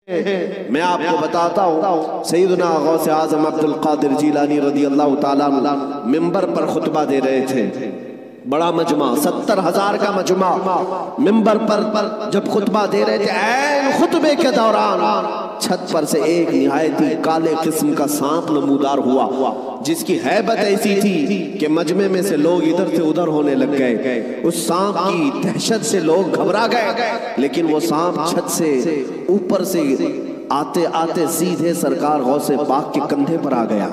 میں آپ کو بتاتا ہوں، سیدنا غوث اعظم عبد القادر جیلانی رضی اللہ تعالیٰ عنہ منبر پر خطبہ دے رہے تھے، بڑا مجمع 70,000 کا مجمع، منبر پر جب خطبہ دے رہے تھے، عین خطبے کے دوران چھت پر سے ایک نہایت ہی کالے قسم کا سانپ نمودار ہوا، جس کی ہیبت ایسی تھی کہ مجمع میں سے لوگ ادھر سے ادھر ہونے لگ گئے۔ اس سانپ کی دہشت سے لوگ گھبرا گئے، لیکن وہ سانپ چھت سے اوپر سے آتے آتے سیدھے سرکار غوث پاک کے کندھے پر آ گیا،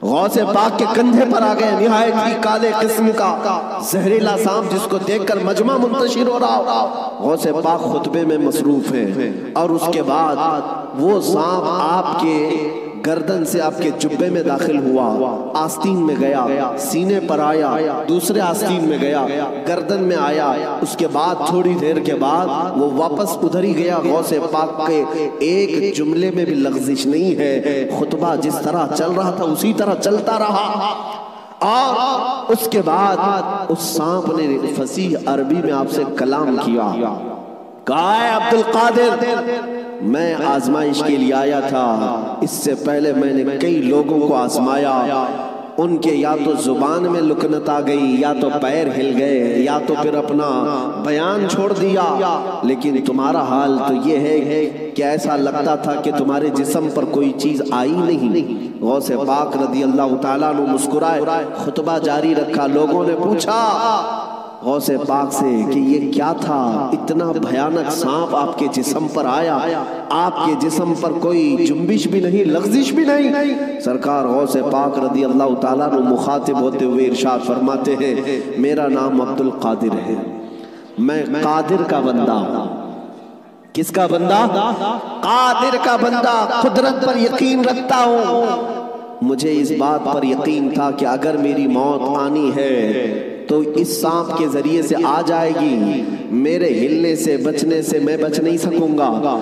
غوث پاک کے کندھے پر آ گئے، نہایت ہی کالے قسم کا زہریلا سانپ جس کو دیکھ کر مجمع منتشر ہو رہا۔ غوث پاک خطبے میں مصروف ہیں اور اس کے بعد وہ سانپ آپ کے گردن سے آپ کے جبے میں داخل ہوا، آستین میں گیا، سینے پر آیا، دوسرے آستین میں گیا، گردن میں آیا، اس کے بعد تھوڑی دیر کے بعد وہ واپس ادھر ہی گیا۔ غوث پاک کے ایک جملے میں بھی لغزش نہیں ہے، خطبہ جس طرح چل رہا تھا اسی طرح چلتا رہا۔ اور اس کے بعد اس سانپ نے فصیح عربی میں آپ سے کلام کیا، کہا ہے عبد القادر میں آزمائش کے لیے آیا تھا، اس سے پہلے میں نے کئی لوگوں کو آزمایا، ان کے یا تو زبان میں لکنت آ گئی، یا تو پیر ہل گئے، یا تو پھر اپنا بیان چھوڑ دیا، لیکن تمہارا حال تو یہ ہے کہ ایسا لگتا تھا کہ تمہارے جسم پر کوئی چیز آئی نہیں۔ غوث پاک رضی اللہ تعالیٰ عنہ مسکرائے، خطبہ جاری رکھا۔ لوگوں نے پوچھا غوث پاک سے کہ یہ کیا تھا، اتنا بھیانک سانپ آپ کے جسم پر آیا، آپ کے جسم پر کوئی جنبش بھی نہیں، لغزش بھی نہیں۔ سرکار غوث پاک رضی اللہ تعالیٰ عنہ مخاطب ہوتے ہوئے ارشاد فرماتے ہیں، میرا نام عبد القادر ہے، میں قادر کا بندہ ہوں۔ کس کا بندہ؟ قادر کا بندہ، قدرت پر یقین رکھتا ہوں۔ مجھے اس بات پر یقین تھا کہ اگر میری موت آنی ہے تو اس سانپ کے ذریعے سے آ جائے گی، میرے ہلنے سے بچنے سے میں بچ نہیں سکوں گا،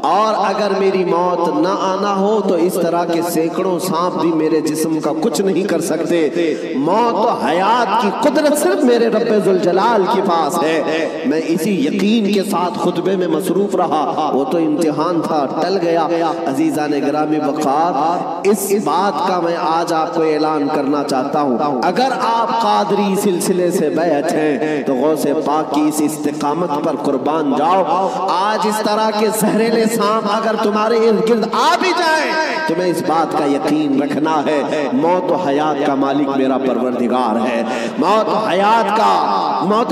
اور اگر میری موت نہ آنا ہو تو اس طرح کے سینکڑوں سانپ بھی میرے جسم کا کچھ نہیں کر سکتے۔ موت و حیات کی قدرت صرف میرے رب ذوالجلال کے پاس ہے۔ میں اسی یقین کے ساتھ خطبے میں مصروف رہا، وہ تو امتحان تھا، ٹل گیا۔ عزیزان گرامی وقار، اس بات کا میں آج آپ کو اعلان کرنا چاہتا ہوں، اگر آپ قادری سلسلے سے بیعت ہیں تو غوث پاک کی اس استقامت پر قربان جاؤ۔ آج اس طرح کے زہریلے سانپ اگر تمہارے ارد گرد آ بھی جائیں، تمہیں اس بات کا یقین رکھنا ہے موت و حیات کا مالک میرا پروردگار ہے، موت و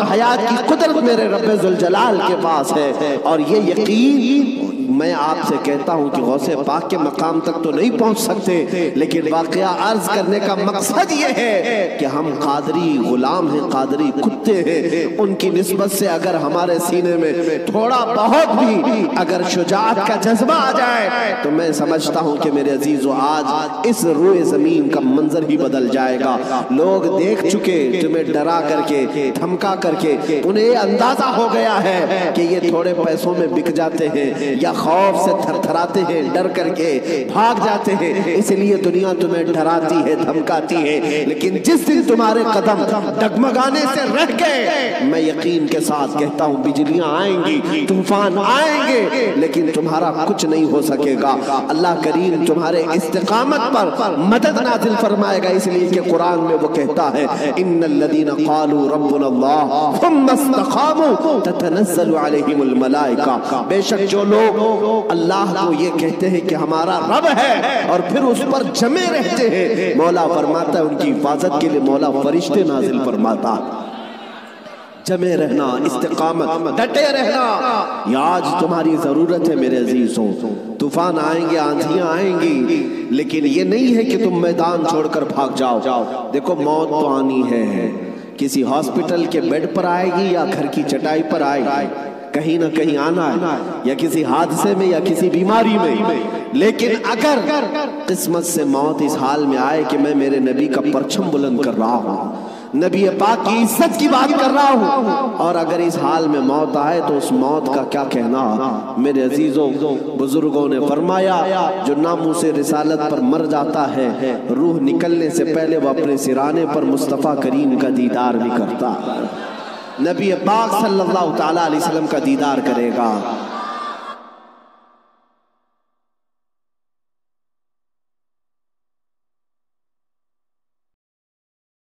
حیات کی قدرت میرے رب ذوالجلال کے پاس ہے۔ اور یہ یقین میں آپ سے کہتا ہوں کہ غوث پاک کے مقام تک تو نہیں پہنچ سکتے، لیکن واقعہ عرض کرنے کا مقصد یہ ہے کہ ہم قادری غلام ہیں، قادری کتے ہیں۔ ان کی نسبت سے اگر ہمارے سینے میں تھوڑا بہت بھی اگر شجاعت کا جذبہ آ جائے تو میں سمجھتا ہوں کہ میرے عزیزو آج اس روئے زمین کا منظر ہی بدل جائے گا۔ لوگ دیکھ چکے تمہیں ڈرا کر کے، دھمکا کر کے، انہیں یہ اندازہ ہو گیا ہے کہ یہ تھوڑے پیسوں میں بک جاتے ہیں یا خوف سے تھر تھراتے ہیں، ڈر کر کے بھاگ جاتے ہیں، اس لیے دنیا تمہیں ڈراتی ہے، دھمکاتی ہے۔ لیکن جس دن تمہارے قدم ڈگمگانے سے رہ گئے، میں یقین کے ساتھ کہتا ہوں بجلیاں آئیں گی، طوفان آئیں گے، لیکن تمہارا کچھ نہیں ہو سکے گا۔ اللہ کریم تمہارے استقامت پر مدد نازل فرمائے گا، اس لیے کہ قرآن میں وہ کہتا ہے ان الذین قالوا ربنا اللہ ثم استقاموا تتنزل علیہم الملائکہ، بے شک جو لوگ اللہ کو یہ کہتے ہیں کہ ہمارا رب ہے اور پھر اس پر جمے رہتے ہیں، مولا فرماتا ہے ان کی حفاظت کے لیے مولا فرشتے نازل فرماتا۔ جمے رہنا، استقامت، ڈٹے رہنا، یہ آج تمہاری ضرورت ہے میرے عزیزوں۔ طوفان آئیں گے، آندھیاں آئیں گی، لیکن یہ نہیں ہے کہ تم میدان چھوڑ کر بھاگ جاؤ۔ دیکھو موت تو آنی ہے، کسی ہاسپٹل کے بیڈ پر آئے گی یا گھر کی چٹائی پر آئے گی، کہیں نہ کہیں آنا ہے، یا کسی حادثے میں یا کسی بیماری میں۔ لیکن اگر قسمت سے موت اس حال میں آئے کہ میں میرے نبی کا پرچم بلند کر رہا ہوں، نبی پاک کی عزت کی بات کر رہا ہوں، اور اگر اس حال میں موت آئے تو اس موت کا کیا کہنا؟ میرے عزیزوں، بزرگوں نے فرمایا جو ناموس رسالت پر مر جاتا ہے، روح نکلنے سے پہلے وہ اپنے سرانے پر مصطفیٰ کریم کا دیدار بھی کرتا ہے، نبی پاک صلی اللہ تعالیٰ علیہ وسلم کا دیدار کرے گا۔